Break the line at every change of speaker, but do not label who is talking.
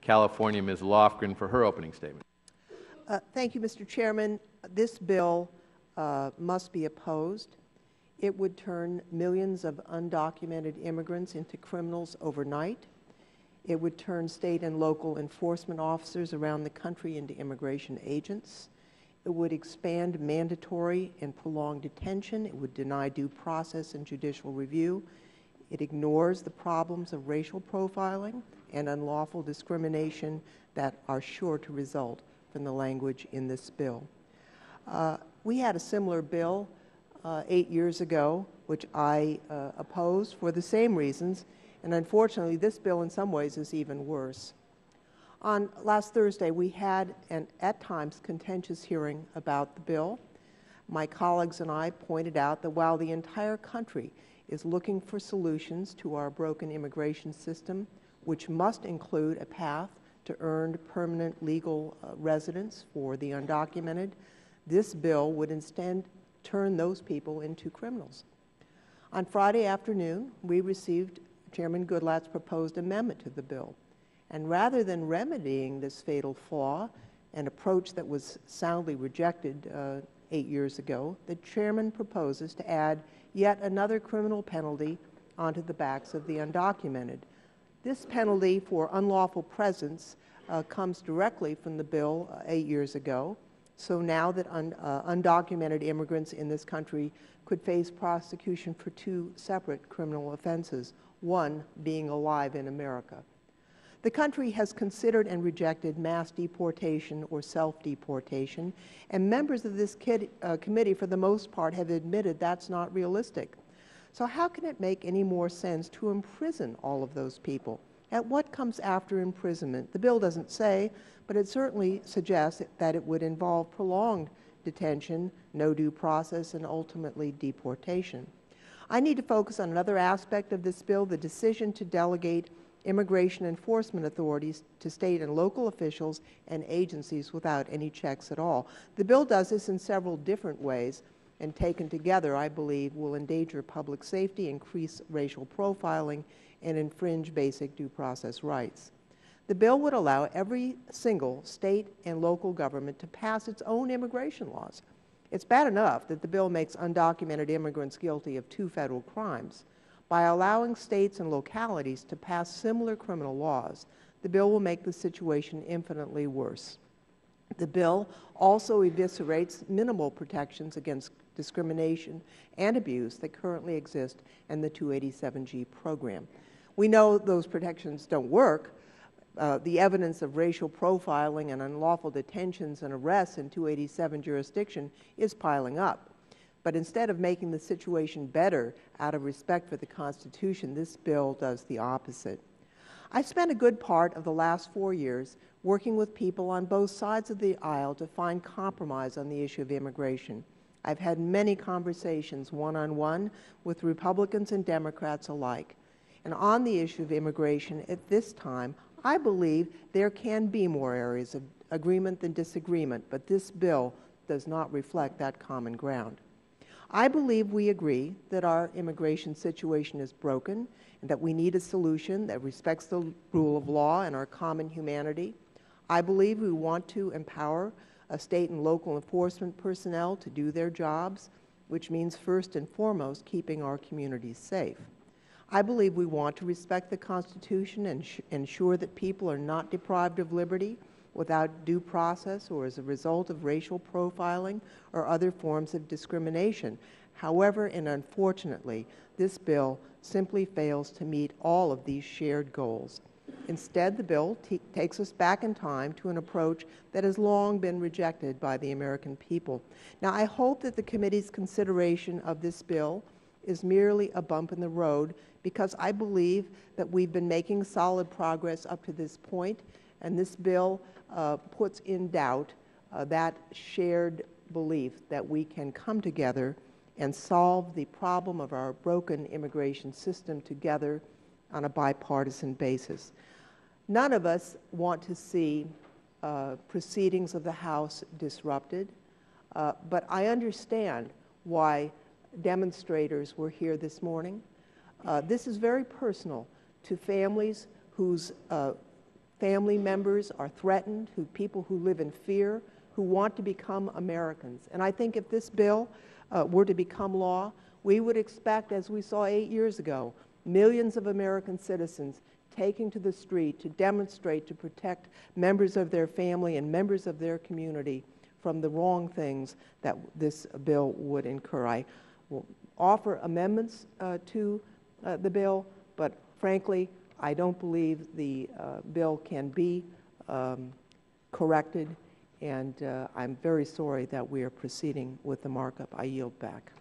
California, Ms. Lofgren, for her opening statement.
Thank you, Mr. Chairman. This bill must be opposed. It would turn millions of undocumented immigrants into criminals overnight. It would turn state and local enforcement officers around the country into immigration agents. It would expand mandatory and prolonged detention. It would deny due process and judicial review. It ignores the problems of racial profiling and unlawful discrimination that are sure to result from the language in this bill. We had a similar bill 8 years ago, which I opposed for the same reasons, and unfortunately this bill in some ways is even worse. On last Thursday, we had an at times contentious hearing about the bill. My colleagues and I pointed out that while the entire country is looking for solutions to our broken immigration system, which must include a path to earned permanent legal residence for the undocumented, this bill would instead turn those people into criminals. On Friday afternoon, we received Chairman Goodlatte's proposed amendment to the bill. And rather than remedying this fatal flaw, an approach that was soundly rejected 8 years ago, the chairman proposes to add yet another criminal penalty onto the backs of the undocumented. This penalty for unlawful presence comes directly from the bill 8 years ago. So now that undocumented immigrants in this country could face prosecution for 2 separate criminal offenses, one being alive in America. The country has considered and rejected mass deportation or self-deportation, and members of this committee, for the most part, have admitted that's not realistic. So how can it make any more sense to imprison all of those people? At what comes after imprisonment? The bill doesn't say, but it certainly suggests that it would involve prolonged detention, no due process, and ultimately deportation. I need to focus on another aspect of this bill, the decision to delegate immigration enforcement authorities to state and local officials and agencies without any checks at all. The bill does this in several different ways, and taken together, I believe, will endanger public safety, increase racial profiling, and infringe basic due process rights. The bill would allow every single state and local government to pass its own immigration laws. It's bad enough that the bill makes undocumented immigrants guilty of 2 federal crimes. By allowing states and localities to pass similar criminal laws, the bill will make the situation infinitely worse. The bill also eviscerates minimal protections against discrimination and abuse that currently exist in the 287G program. We know those protections don't work. The evidence of racial profiling and unlawful detentions and arrests in 287 jurisdiction is piling up. But instead of making the situation better out of respect for the Constitution, this bill does the opposite. I spent a good part of the last 4 years working with people on both sides of the aisle to find compromise on the issue of immigration. I've had many conversations one-on-one with Republicans and Democrats alike. And on the issue of immigration at this time, I believe there can be more areas of agreement than disagreement, but this bill does not reflect that common ground. I believe we agree that our immigration situation is broken and that we need a solution that respects the rule of law and our common humanity. I believe we want to empower state and local enforcement personnel to do their jobs, which means first and foremost keeping our communities safe. I believe we want to respect the Constitution and ensure that people are not deprived of liberty without due process or as a result of racial profiling or other forms of discrimination. However, and unfortunately, this bill simply fails to meet all of these shared goals. Instead, the bill takes us back in time to an approach that has long been rejected by the American people. Now, I hope that the committee's consideration of this bill is merely a bump in the road, because I believe that we've been making solid progress up to this point, and this bill puts in doubt that shared belief that we can come together and solve the problem of our broken immigration system together on a bipartisan basis. None of us want to see proceedings of the House disrupted, but I understand why demonstrators were here this morning. This is very personal to families whose family members are threatened, people who live in fear, who want to become Americans. And I think if this bill were to become law, we would expect, as we saw 8 years ago, millions of American citizens taking to the street to demonstrate to protect members of their family and members of their community from the wrong things that this bill would incur. I will offer amendments to the bill, but frankly, I don't believe the bill can be corrected, and I'm very sorry that we are proceeding with the markup. I yield back.